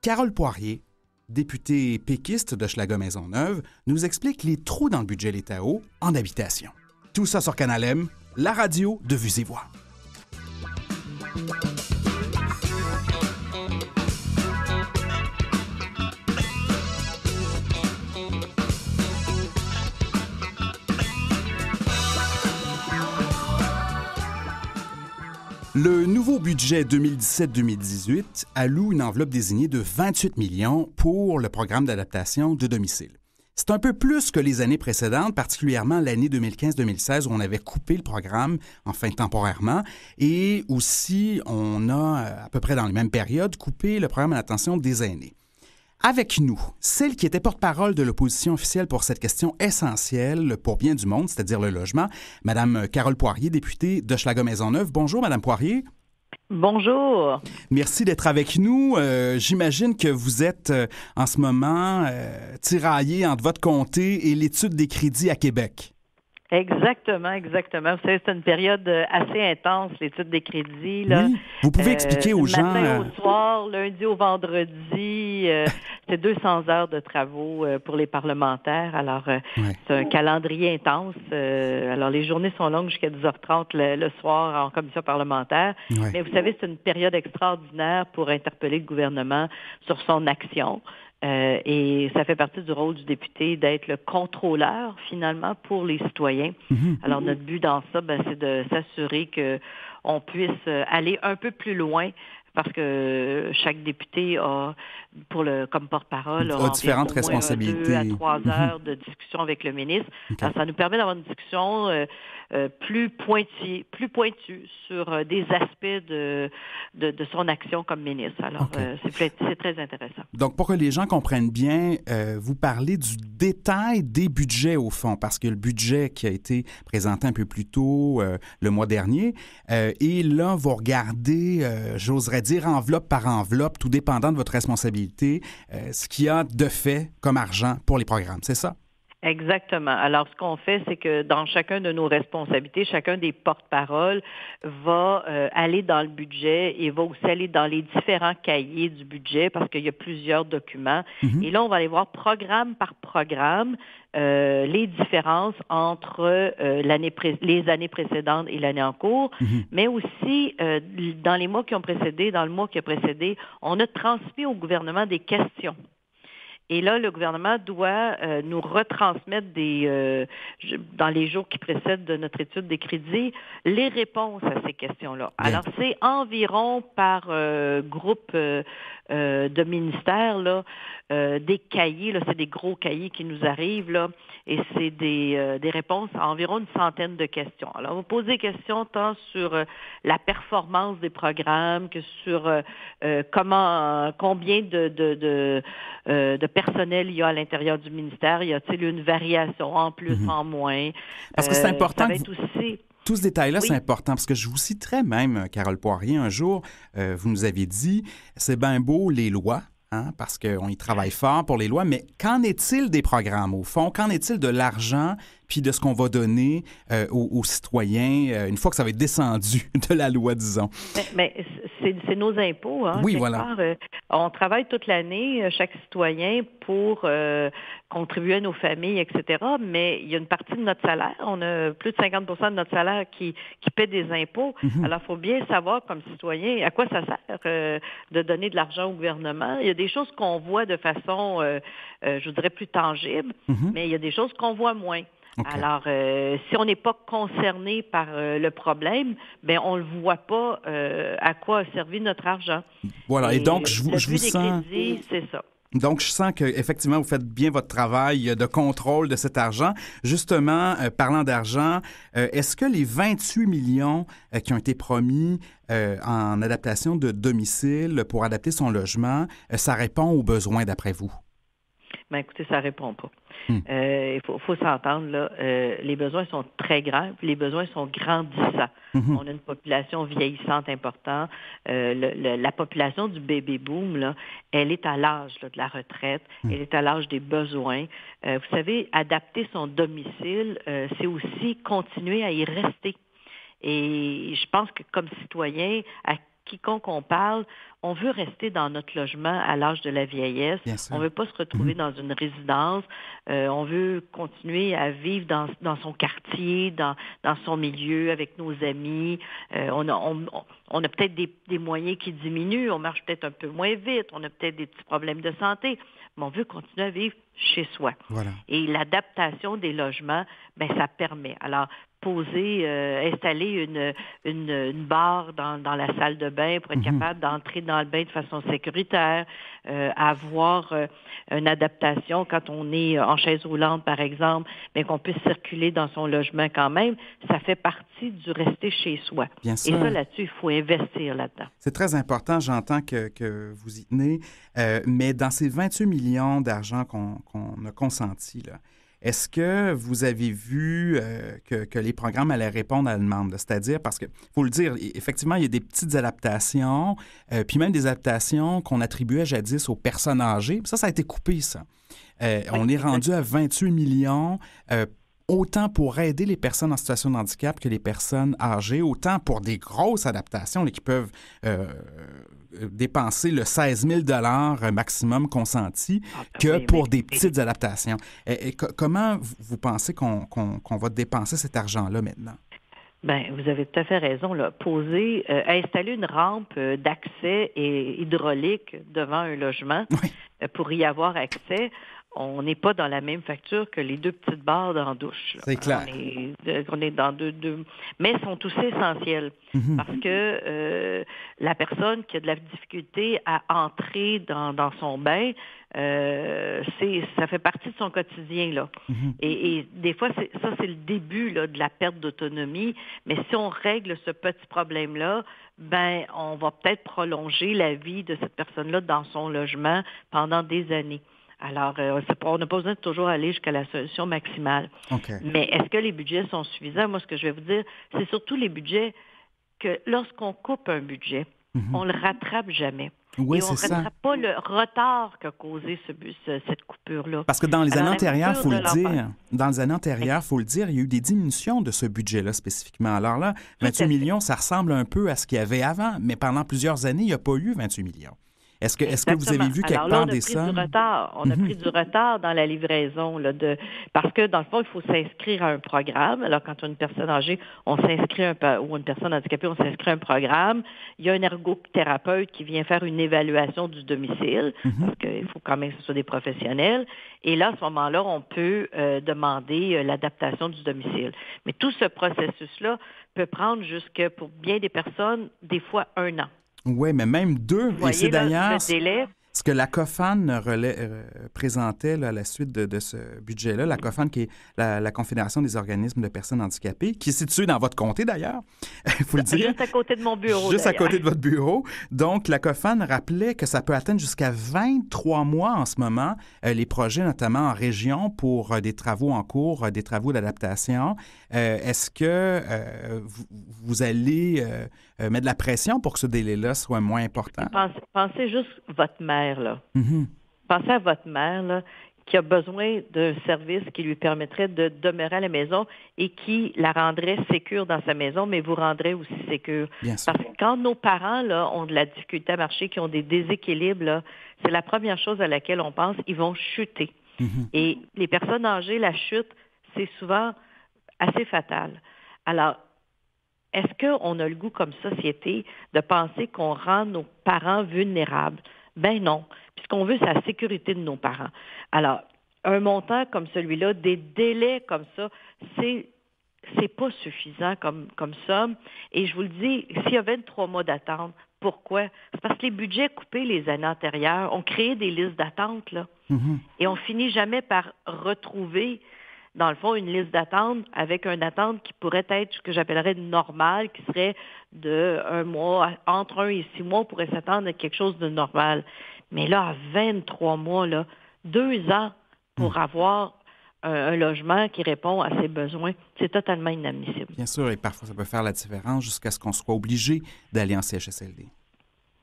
Carole Poirier, députée péquiste de Hochelaga-Maisonneuve, nous explique les trous dans le budget l'État-haut en habitation. Tout ça sur Canal M, la radio de Vues et Voix. Le nouveau budget 2017-2018 alloue une enveloppe désignée de 28 millions pour le programme d'adaptation de domicile. C'est un peu plus que les années précédentes, particulièrement l'année 2015-2016 où on avait coupé le programme, enfin temporairement, et aussi on a, à peu près dans les mêmes périodes, coupé le programme d'attention des aînés. Avec nous, celle qui était porte-parole de l'opposition officielle pour cette question essentielle pour bien du monde, c'est-à-dire le logement, Mme Carole Poirier, députée d'Hochelaga-Maisonneuve. Bonjour, Mme Poirier. Bonjour. Merci d'être avec nous. J'imagine que vous êtes en ce moment tiraillée entre votre comté et l'étude des crédits à Québec. Exactement. Vous savez, c'est une période assez intense, l'étude des crédits. Là. Oui. Vous pouvez expliquer aux gens... Matin au soir, lundi au vendredi, c'est 200 heures de travaux pour les parlementaires. Alors, c'est un calendrier intense. Alors, les journées sont longues jusqu'à 10h30 le soir en commission parlementaire. Mais vous savez, c'est une période extraordinaire pour interpeller le gouvernement sur son action. Et ça fait partie du rôle du député d'être le contrôleur, finalement, pour les citoyens. Alors, notre but dans ça, c'est de s'assurer qu'on puisse aller un peu plus loin parce que chaque député a, comme porte-parole, a différentes responsabilités. 2 à 3 heures de discussion avec le ministre. Okay. Alors, ça nous permet d'avoir une discussion plus pointue sur des aspects de son action comme ministre. Alors, c'est très intéressant. Donc, pour que les gens comprennent bien, vous parlez du détail des budgets au fond, parce que le budget qui a été présenté un peu plus tôt le mois dernier, et là, vous regardez, j'oserais dire enveloppe par enveloppe, tout dépendant de votre responsabilité, ce qu'il y a de fait comme argent pour les programmes, c'est ça? Exactement. Alors, ce qu'on fait, c'est que dans chacun de nos responsabilités, chacun des porte-paroles va aller dans le budget et va aussi aller dans les différents cahiers du budget parce qu'il y a plusieurs documents. Et là, on va aller voir programme par programme les différences entre les années précédentes et l'année en cours, mais aussi dans les mois qui ont précédé, dans le mois qui a précédé, on a transmis au gouvernement des questions. Et là, le gouvernement doit nous retransmettre dans les jours qui précèdent de notre étude des crédits, les réponses à ces questions-là. Bien. Alors, c'est environ par groupe de ministères, là, des cahiers, là, c'est des gros cahiers qui nous arrivent, là, et c'est des réponses à environ une centaine de questions. Alors, vous posez des questions tant sur la performance des programmes que sur combien de personnel il y a à l'intérieur du ministère. Y a-t-il une variation en plus, en moins? Parce que c'est important. Tout ce détail-là, c'est important, parce que je vous citerai même, Carole Poirier, un jour, vous nous aviez dit, c'est bien beau les lois, parce qu'on y travaille fort pour les lois, mais qu'en est-il des programmes, au fond? Qu'en est-il de l'argent puis de ce qu'on va donner aux citoyens une fois que ça va être descendu de la loi, disons? Mais c'est nos impôts. Oui, voilà. On travaille toute l'année, chaque citoyen, pour contribuer à nos familles, etc. Mais il y a une partie de notre salaire. On a plus de 50 % de notre salaire qui paie des impôts. Alors, il faut bien savoir, comme citoyen, à quoi ça sert de donner de l'argent au gouvernement. Il y a des choses qu'on voit de façon, je dirais, plus tangible, mais il y a des choses qu'on voit moins. Okay. Alors, si on n'est pas concerné par le problème, on ne voit pas à quoi a servi notre argent. Voilà, et donc je vous sens... Crédits, c'est ça. Donc, je sens qu'effectivement, vous faites bien votre travail de contrôle de cet argent. Justement, parlant d'argent, est-ce que les 28 millions qui ont été promis en adaptation de domicile pour adapter son logement, ça répond aux besoins d'après vous? Écoutez, ça ne répond pas. Il faut s'entendre, là. Les besoins sont très grands, puis les besoins sont grandissants. On a une population vieillissante importante. La population du baby-boom, là, elle est à l'âge de la retraite, elle est à l'âge des besoins. Vous savez, adapter son domicile, c'est aussi continuer à y rester. Et je pense que comme citoyen, à quiconque on parle, on veut rester dans notre logement à l'âge de la vieillesse. On ne veut pas se retrouver dans une résidence. On veut continuer à vivre dans son quartier, dans son milieu, avec nos amis. On a peut-être des moyens qui diminuent. On marche peut-être un peu moins vite. On a peut-être des petits problèmes de santé. Mais on veut continuer à vivre chez soi. Voilà. Et l'adaptation des logements, ça permet. Alors, installer une barre dans la salle de bain pour être capable d'entrer dans le bain de façon sécuritaire, avoir une adaptation quand on est en chaise roulante, par exemple, mais qu'on puisse circuler dans son logement quand même, ça fait partie du rester chez soi. Bien sûr. Et ça, là-dessus, il faut investir là-dedans. C'est très important, j'entends que vous y tenez, mais dans ces 28 millions d'argent qu'on a consentis, là, est-ce que vous avez vu que les programmes allaient répondre à la demande? C'est-à-dire, parce que, faut le dire, effectivement, il y a des petites adaptations, puis même des adaptations qu'on attribuait jadis aux personnes âgées. Ça a été coupé, ça. On est rendu à 28 millions, autant pour aider les personnes en situation de handicap que les personnes âgées, autant pour des grosses adaptations là, qui peuvent dépenser le 16 000 $ maximum consenti pour des petites adaptations. Comment vous pensez qu'on va dépenser cet argent-là maintenant? Vous avez tout à fait raison. Là. Installer une rampe d'accès hydraulique devant un logement pour y avoir accès. On n'est pas dans la même facture que les deux petites barres dans la douche. Là. C'est clair. On est dans deux... Mais elles sont aussi essentielles parce que la personne qui a de la difficulté à entrer dans son bain, ça fait partie de son quotidien. Là. Et des fois, c'est le début là, de la perte d'autonomie. Mais si on règle ce petit problème-là, on va peut-être prolonger la vie de cette personne-là dans son logement pendant des années. Alors, on n'a pas besoin de toujours aller jusqu'à la solution maximale. Okay. Mais est-ce que les budgets sont suffisants? Moi, ce que je vais vous dire, c'est surtout les budgets que lorsqu'on coupe un budget, on ne le rattrape jamais. Oui, et on ne rattrape pas le retard qu'a causé cette coupure-là. Parce que dans les années antérieures, il faut le dire, il y a eu des diminutions de ce budget-là spécifiquement. Alors là, 28 millions, ça ressemble un peu à ce qu'il y avait avant, mais pendant plusieurs années, il n'y a pas eu 28 millions. Est-ce que vous avez vu quelque part des sommes? On a pris du retard dans la livraison parce que, dans le fond, il faut s'inscrire à un programme. Alors, quand on a une personne âgée, ou une personne handicapée, on s'inscrit à un programme. Il y a un ergothérapeute qui vient faire une évaluation du domicile, parce qu'il faut quand même que ce soit des professionnels. Et là, à ce moment-là, on peut demander l'adaptation du domicile. Mais tout ce processus-là peut prendre pour bien des personnes, des fois 1 an. Oui, mais même 2. Vous voyez, et c'est d'ailleurs le délai. ce que la COFAN présentait là, à la suite de ce budget-là. La COFAN, qui est la Confédération des organismes de personnes handicapées, qui est située dans votre comté d'ailleurs, il faut le dire. Juste à côté de mon bureau. Juste à côté de votre bureau. Donc, la COFAN rappelait que ça peut atteindre jusqu'à 23 mois en ce moment, les projets notamment en région pour des travaux en cours, des travaux d'adaptation. Est-ce que vous allez mettre de la pression pour que ce délai-là soit moins important? Pensez juste votre mère, là. Pensez à votre mère, là, qui a besoin d'un service qui lui permettrait de demeurer à la maison et qui la rendrait sécure dans sa maison, mais vous rendrait aussi sécure. Parce que quand nos parents là, ont de la difficulté à marcher, qui ont des déséquilibres, là, c'est la première chose à laquelle on pense, ils vont chuter. Et les personnes âgées, la chute, c'est souvent assez fatal. Alors, est-ce qu'on a le goût comme société de penser qu'on rend nos parents vulnérables? Non. Puis ce qu'on veut, c'est la sécurité de nos parents. Alors, un montant comme celui-là, des délais comme ça, c'est pas suffisant comme somme. Et je vous le dis, s'il y a 23 mois d'attente, pourquoi? C'est parce que les budgets coupés les années antérieures ont créé des listes d'attente, là. Et on finit jamais par retrouver, dans le fond, une liste d'attente avec une attente qui pourrait être ce que j'appellerais normale, qui serait de 1 mois, entre 1 et 6 mois, on pourrait s'attendre à quelque chose de normal. Mais là, à 23 mois, là, 2 ans pour avoir un logement qui répond à ses besoins, c'est totalement inadmissible. Bien sûr, et parfois ça peut faire la différence jusqu'à ce qu'on soit obligé d'aller en CHSLD.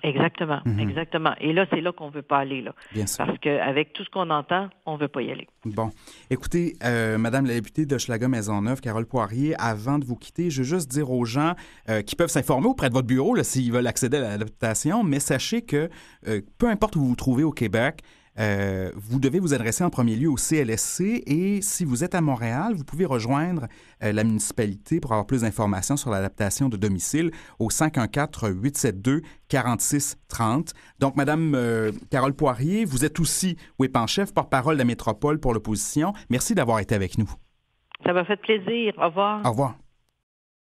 Exactement, exactement. Et là, c'est là qu'on ne veut pas aller, là. Bien sûr. Parce qu'avec tout ce qu'on entend, on ne veut pas y aller. Bon. Écoutez, Madame la députée d'Hochelaga-Maisonneuve, Carole Poirier, avant de vous quitter, je veux juste dire aux gens qui peuvent s'informer auprès de votre bureau là, s'ils veulent accéder à l'adaptation, mais sachez que peu importe où vous vous trouvez au Québec, vous devez vous adresser en premier lieu au CLSC et si vous êtes à Montréal, vous pouvez rejoindre la municipalité pour avoir plus d'informations sur l'adaptation de domicile au 514-872-4630. Donc, Madame Carole Poirier, vous êtes aussi whip en chef, porte-parole de la métropole pour l'opposition. Merci d'avoir été avec nous. Ça m'a fait plaisir. Au revoir. Au revoir.